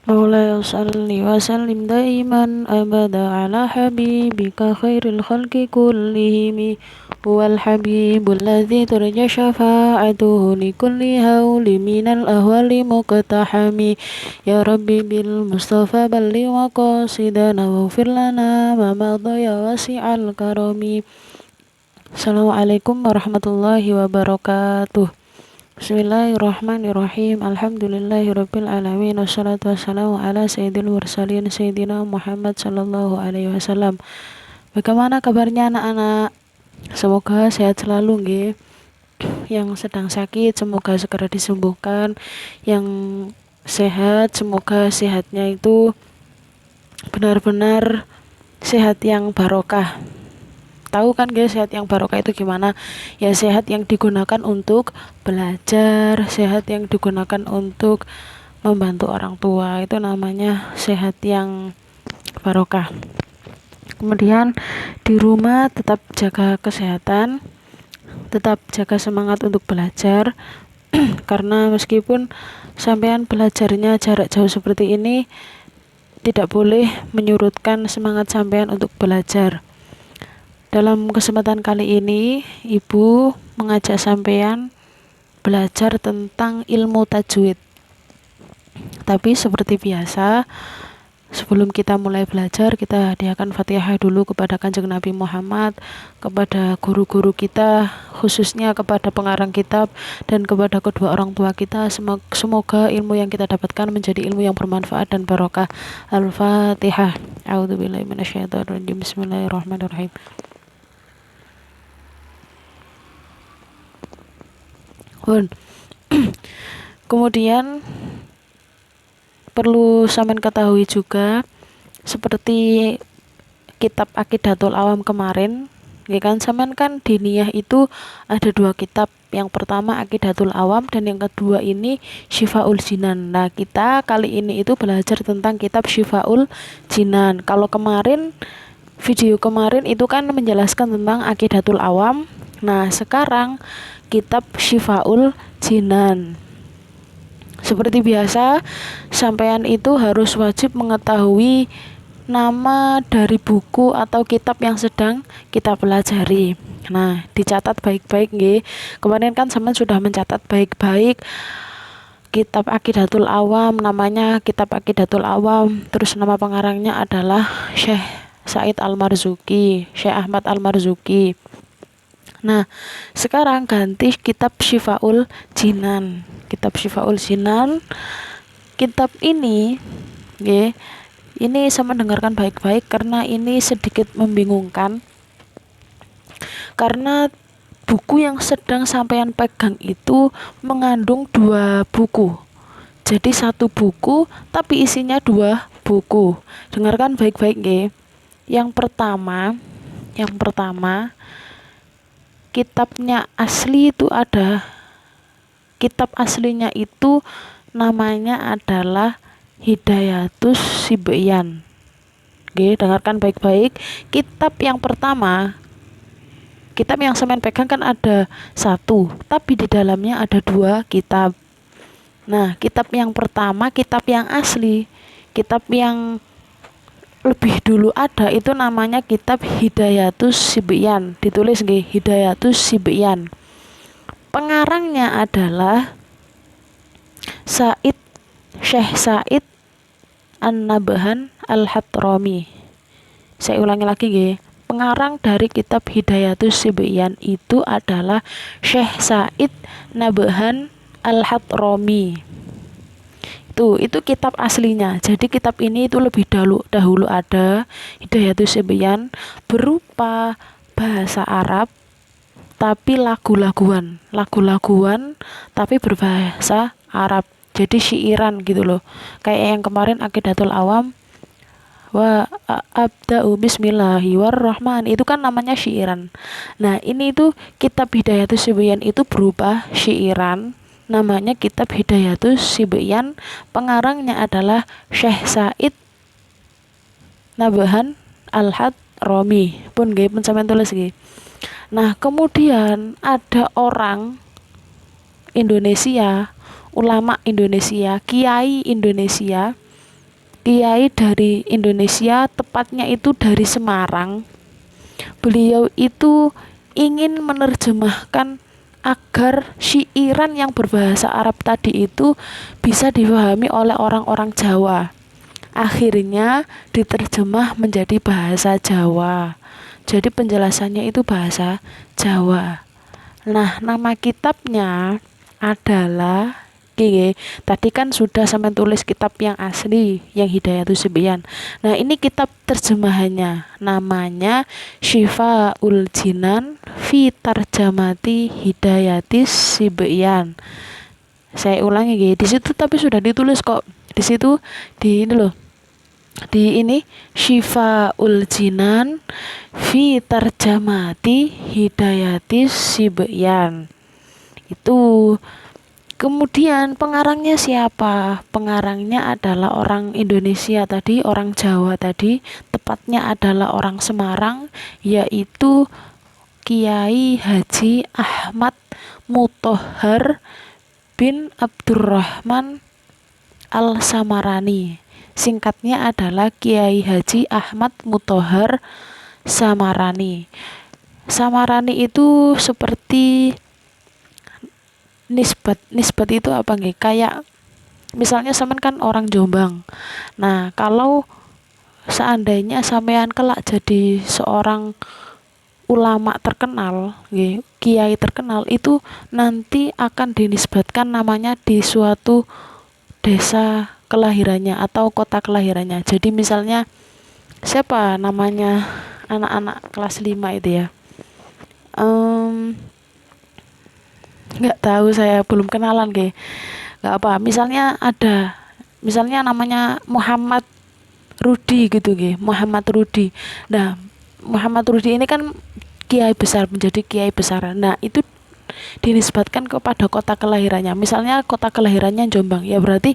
مولاي صل وسلم دائما أبدا على حبيبك خير الخلق كلهم. هو الحبيب الذي ترجى شفاعته لكل هول من الأهوال مقتحم. يا ربي بالمصطفى بلغ مقاصدنا واغفر لنا ما مضى يا واسع الكرم. Assalamualaikum warahmatullahi wabarakatuh. Bismillahirrahmanirrahim. Alhamdulillahirabbil alamin. Wassalatu wassalamu ala sayyidil mursalin sayyidina Muhammad sallallahu alaihi wasallam. Bagaimana kabarnya anak-anak? Semoga sehat selalu nggih. Yang sedang sakit semoga segera disembuhkan. Yang sehat semoga sehatnya itu benar-benar sehat yang barokah. Tahu kan guys, sehat yang barokah itu gimana? Ya sehat yang digunakan untuk belajar, sehat yang digunakan untuk membantu orang tua, itu namanya sehat yang barokah. Kemudian di rumah tetap jaga kesehatan, tetap jaga semangat untuk belajar karena meskipun sampean belajarnya jarak jauh seperti ini, tidak boleh menyurutkan semangat sampean untuk belajar. Dalam kesempatan kali ini, Ibu mengajak sampean belajar tentang ilmu tajwid. Tapi seperti biasa, sebelum kita mulai belajar, kita hadiahkan Fatihah dulu kepada Kanjeng Nabi Muhammad, kepada guru-guru kita, khususnya kepada pengarang kitab, dan kepada kedua orang tua kita. Semoga ilmu yang kita dapatkan menjadi ilmu yang bermanfaat dan barokah. Al-Fatihah. A'udzubillahi minasyaitonirrajim. Bismillahirrahmanirrahim. Kemudian perlu sampean ketahui juga, seperti kitab Aqidatul Awam kemarin, ya kan, sampean kan di Niyah itu ada 2 kitab. Yang pertama Aqidatul Awam dan yang kedua ini Syifaul Jinan. Nah, kita kali ini itu belajar tentang kitab Syifaul Jinan. Kalau kemarin video kemarin itu kan menjelaskan tentang Aqidatul Awam. Nah, sekarang kitab Syifaul Jinan. Seperti biasa, sampean itu harus wajib mengetahui nama dari buku atau kitab yang sedang kita pelajari. Nah, dicatat baik-baik nggih. Kemarin kan sampean sudah mencatat baik-baik kitab Aqidatul Awam, namanya kitab Aqidatul Awam, terus nama pengarangnya adalah Syekh Said Al-Marzuki, Syekh Ahmad Al-Marzuki. Nah, sekarang ganti kitab Syifaul Jinan. Kitab Syifaul Jinan. Kitab ini, ini saya mendengarkan baik-baik karena ini sedikit membingungkan. Karena buku yang sedang sampean pegang itu mengandung 2 buku. Jadi 1 buku tapi isinya 2 buku. Dengarkan baik-baik nggih. Yang pertama, kitabnya asli itu ada, kitab aslinya itu namanya adalah Hidayatus Sibyan. Oke, dengarkan baik-baik. Kitab yang pertama, kitab yang sampean pegang kan ada 1, tapi di dalamnya ada 2 kitab. Nah, kitab yang pertama, kitab yang asli, kitab yang lebih dulu ada itu namanya kitab Hidayatus Sibyan. Ditulis nggih, Hidayatus Sibyan. Pengarangnya adalah Syekh Said An-Nabhan Al-Hadrami. Saya ulangi lagi nggih. Pengarang dari kitab Hidayatus Sibyan itu adalah Syekh Said Nabhan Al-Hadrami. Itu kitab aslinya. Jadi kitab ini itu lebih dahulu ada Hidayatus Sibyan berupa bahasa Arab tapi lagu-laguan tapi berbahasa Arab. Jadi syairan gitu loh. Kayak yang kemarin Aqidatul Awam wa abda'u bismillahirrahman, itu kan namanya syairan. Nah, ini itu kitab Hidayatus Sibyan itu berupa syairan, namanya kitab Hidayatus Sibyan. Pengarangnya adalah Syekh Said Nabhan Al-Hadrami. Pun nggih, pun sampeyan tulis nggih. Nah, kemudian ada orang Indonesia, ulama Indonesia, kiai Indonesia kiai dari Indonesia, tepatnya itu dari Semarang. Beliau itu ingin menerjemahkan agar syairan yang berbahasa Arab tadi itu bisa dipahami oleh orang-orang Jawa. Akhirnya diterjemah menjadi bahasa Jawa. Jadi penjelasannya itu bahasa Jawa. Nah, nama kitabnya adalah tadi kan sudah sampai tulis kitab yang asli, yang Hidayatus Sibyan. Nah, ini kitab terjemahannya. Namanya Syifaul Jinan fi Tarjamati Hidayatis Sibyan. Saya ulangi di situ tapi sudah ditulis kok. Di situ di ini loh. Di ini Syifaul Jinan fi Tarjamati Hidayatis Sibyan. Itu. Kemudian pengarangnya siapa? Pengarangnya adalah orang Indonesia tadi, orang Jawa tadi, tepatnya adalah orang Semarang, yaitu Kiai Haji Ahmad Muthohar bin Abdurrahman Al-Samarani. Singkatnya adalah Kiai Haji Ahmad Muthohar Samarani. Samarani itu seperti nisbat itu apa nggih? Kayak misalnya sampean kan orang Jombang. Nah, kalau seandainya sampean kelak jadi seorang ulama terkenal, nggih, kiai terkenal, itu nanti akan dinisbatkan namanya di suatu desa kelahirannya atau kota kelahirannya. Jadi misalnya siapa namanya anak-anak kelas 5 itu ya? Nggak tahu, saya belum kenalan nggak apa, misalnya namanya Muhammad Rudi gitu Muhammad Rudi. Nah, Muhammad Rudi ini kan kiai besar, menjadi kiai besar. Nah, itu dinisbatkan kepada kota kelahirannya. Misalnya kota kelahirannya Jombang, ya berarti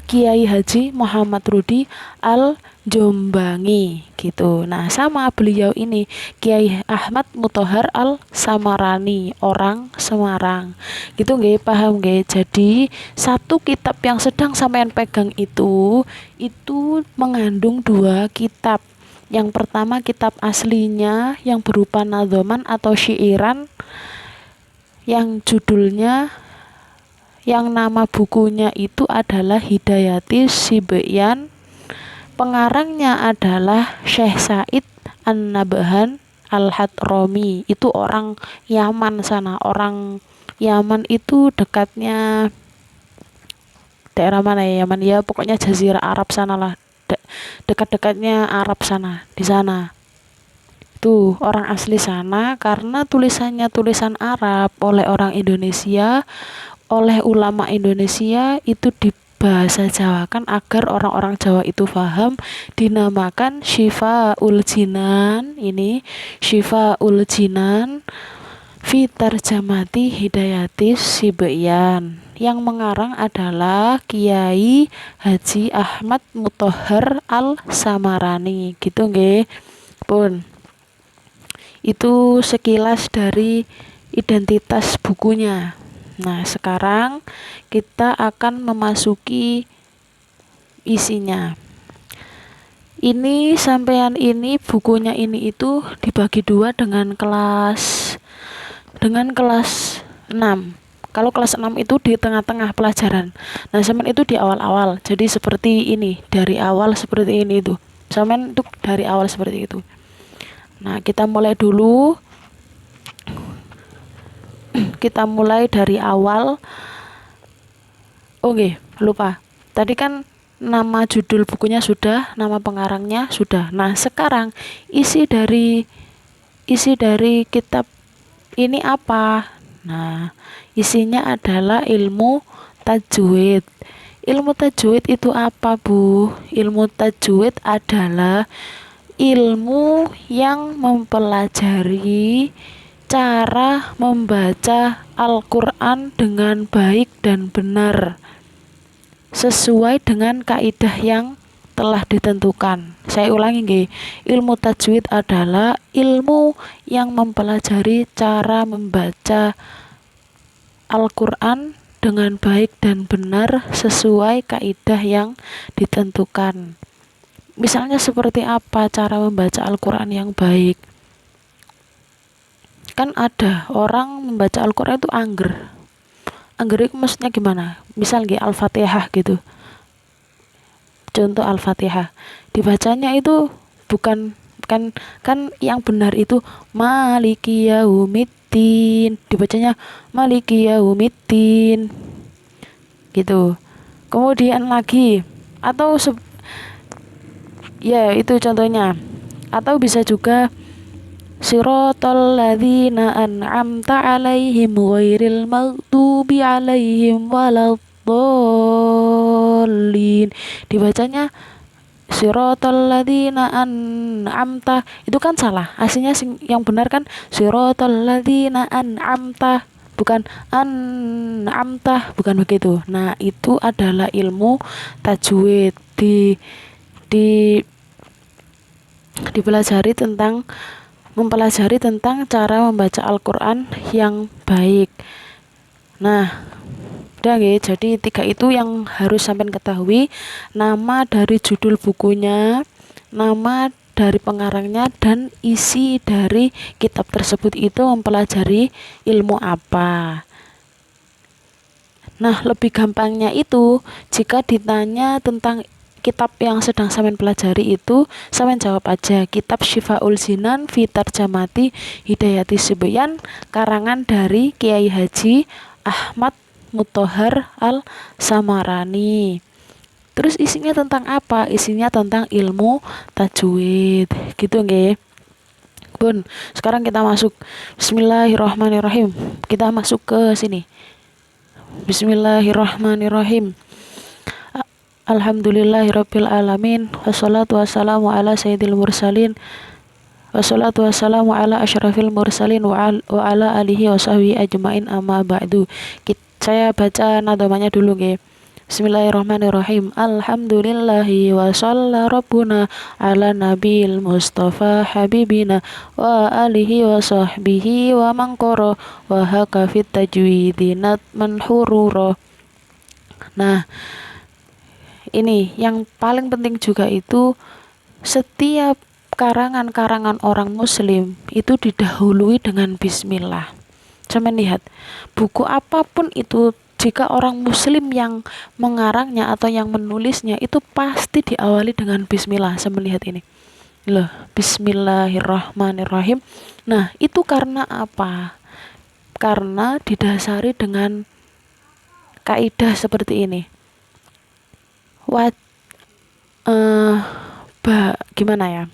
Kiai Haji Muhammad Rudi Al Jombangi gitu. Nah, sama beliau ini Kiai Ahmad Muthohar Al Samarani, orang Semarang. Gitu nggih, paham nggih? Jadi, satu kitab yang sedang sampean pegang itu mengandung dua kitab. Yang pertama kitab aslinya yang berupa nadhoman atau syairan yang judulnya, yang nama bukunya itu adalah Hidayatis Sibyan. Pengarangnya adalah Syekh Said An-Nabhan Al-Hadrami. Itu orang Yaman sana. Orang Yaman itu dekatnya daerah mana ya Yaman? Ya pokoknya Jazirah Arab sana lah. Dekat-dekatnya Arab sana, di sana. Itu orang asli sana, karena tulisannya tulisan Arab oleh orang Indonesia, oleh ulama Indonesia, itu dibahasa Jawakan agar orang-orang Jawa itu paham, dinamakan Syifaul Jinan. Ini Syifaul Jinan fi Tarjamati Hidayatis Sibyan. Yang mengarang adalah Kiai Haji Ahmad Muthohar Al Samarani. Gitu nggih. Pun itu sekilas dari identitas bukunya. Nah, sekarang kita akan memasuki isinya. Ini sampean ini bukunya ini itu dibagi dua dengan kelas 6. Kalau kelas 6 itu di tengah-tengah pelajaran. Nah, sampean itu di awal-awal. Jadi seperti ini, dari awal seperti ini itu. Sampean itu dari awal seperti itu. Nah, kita mulai dulu. Kita mulai dari awal. Oke, lupa. Tadi kan nama judul bukunya sudah, nama pengarangnya sudah. Nah, sekarang isi dari kitab ini apa? Nah, isinya adalah ilmu tajwid. Ilmu tajwid itu apa, Bu? Ilmu tajwid adalah ilmu yang mempelajari cara membaca Al-Quran dengan baik dan benar sesuai dengan kaidah yang telah ditentukan. Saya ulangi nggih. Ilmu tajwid adalah ilmu yang mempelajari cara membaca Al-Quran dengan baik dan benar sesuai kaidah yang ditentukan. Misalnya seperti apa cara membaca Al-Quran yang baik? Kan ada orang membaca Al-Quran itu angger. Angger itu maksudnya gimana? Misal Al-Fatihah gitu. Contoh Al-Fatihah. Dibacanya itu bukan kan yang benar itu Maliki Yaumiddin. Dibacanya Maliki Yaumiddin. Gitu. Kemudian lagi atau ya itu contohnya. Atau bisa juga Siratal ladzina an'amta 'alaihim ghairil maghdubi 'alaihim waladdallin. Dibacanya Siratal ladzina an'amta. Itu kan salah. Aslinya yang benar kan Siratal ladzina an'amta, bukan an'amta, bukan begitu. Nah, itu adalah ilmu tajwid di dipelajari tentang mempelajari tentang cara membaca Al-Quran yang baik. Nah, udah jadi 3 itu yang harus sampai ketahui. Nama dari judul bukunya, nama dari pengarangnya, dan isi dari kitab tersebut itu mempelajari ilmu apa. Nah, lebih gampangnya itu jika ditanya tentang kitab yang sedang sampean pelajari itu, sampean jawab aja kitab Syifaul Jinan fi Tarjamati Hidayati Subyan karangan dari Kiai Haji Ahmad Muthohar Al-Samarani. Terus isinya tentang apa? Isinya tentang ilmu tajwid. Gitu nggih. Bun, sekarang kita masuk. Bismillahirrahmanirrahim. Kita masuk ke sini. Bismillahirrahmanirrahim. Alhamdulillahirabbil alamin, wassalatu wassalamu ala sayyidil mursalin, wassalatu wassalamu ala asyrafil mursalin wa ala alihi wa sahbihi ajmain, amma ba'du. Saya baca nadamanya dulu nggih. Bismillahirrahmanirrahim. Alhamdulillahi wa shalla rabbuna ala nabil mustafa habibina wa alihi wa sahbihi wa man qara wa haka fit tajwidinat man hurura. Nah, ini yang paling penting juga itu setiap karangan-karangan orang muslim itu didahului dengan bismillah. Saya lihat buku apapun itu, jika orang muslim yang mengarangnya atau yang menulisnya itu pasti diawali dengan bismillah. Saya melihat ini loh, bismillahirrahmanirrahim. Nah, itu karena apa? Karena didasari dengan kaidah seperti ini. Gimana ya,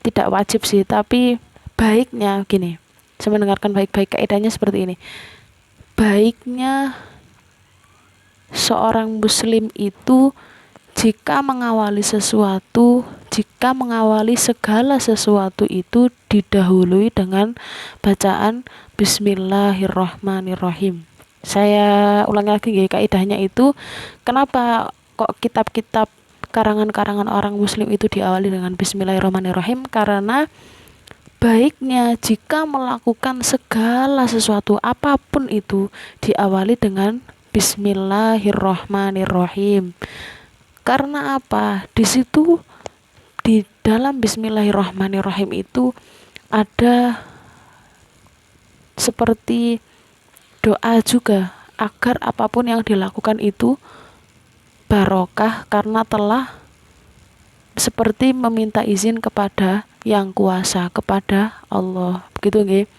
tidak wajib sih, tapi baiknya gini, saya mendengarkan baik-baik kaidahnya seperti ini. Baiknya seorang muslim itu jika mengawali segala sesuatu itu didahului dengan bacaan bismillahirrahmanirrahim. Saya ulangi lagi ya, kaidahnya itu kenapa kok kitab-kitab karangan-karangan orang muslim itu diawali dengan bismillahirrahmanirrahim? Karena baiknya jika melakukan segala sesuatu apapun itu diawali dengan bismillahirrahmanirrahim. Karena apa? Di situ di dalam bismillahirrahmanirrahim itu ada seperti doa juga agar apapun yang dilakukan itu barokah, karena telah seperti meminta izin kepada yang kuasa, kepada Allah. Begitu nggih.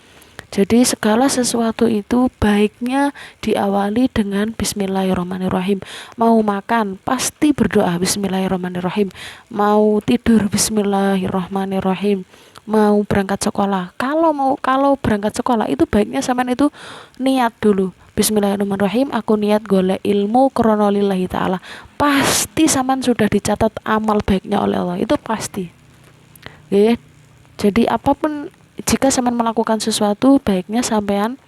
Jadi segala sesuatu itu baiknya diawali dengan bismillahirrahmanirrahim. Mau makan pasti berdoa bismillahirrahmanirrahim. Mau tidur bismillahirrahmanirrahim. Mau berangkat sekolah, kalau berangkat sekolah itu baiknya sampean itu niat dulu bismillahirrahmanirrahim, aku niat golek ilmu krana lillahi ta'ala. Pasti sampean sudah dicatat amal baiknya oleh Allah, itu pasti. Oke. Jadi apapun, jika sampean melakukan sesuatu, baiknya sampean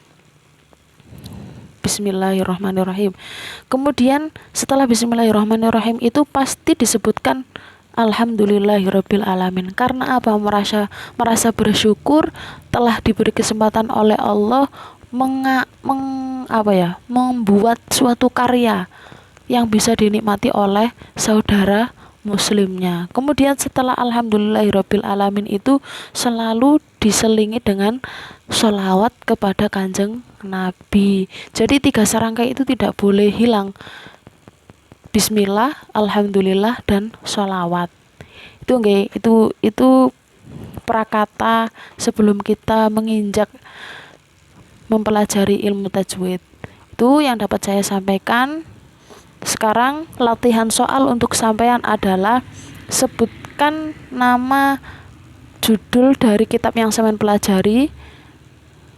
bismillahirrahmanirrahim. Kemudian setelah bismillahirrahmanirrahim itu pasti disebutkan alhamdulillahirabbil alamin. Karena apa? Merasa bersyukur telah diberi kesempatan oleh Allah membuat suatu karya yang bisa dinikmati oleh saudara muslimnya. Kemudian setelah alhamdulillahirabbil alamin itu selalu diselingi dengan sholawat kepada Kanjeng Nabi. Jadi 3 serangkai itu tidak boleh hilang. Bismillah, alhamdulillah, dan sholawat. Itu prakata sebelum kita menginjak mempelajari ilmu tajwid. Itu yang dapat saya sampaikan. Sekarang latihan soal untuk sampean adalah sebutkan nama judul dari kitab yang sampean pelajari.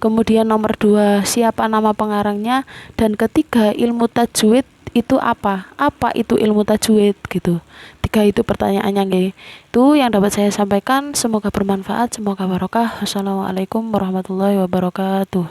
Kemudian nomor 2, siapa nama pengarangnya, dan ketiga, ilmu tajwid itu apa? Apa itu ilmu tajwid gitu. 3 itu pertanyaannya nggih. Itu yang dapat saya sampaikan, semoga bermanfaat, semoga barokah. Wassalamualaikum warahmatullahi wabarakatuh.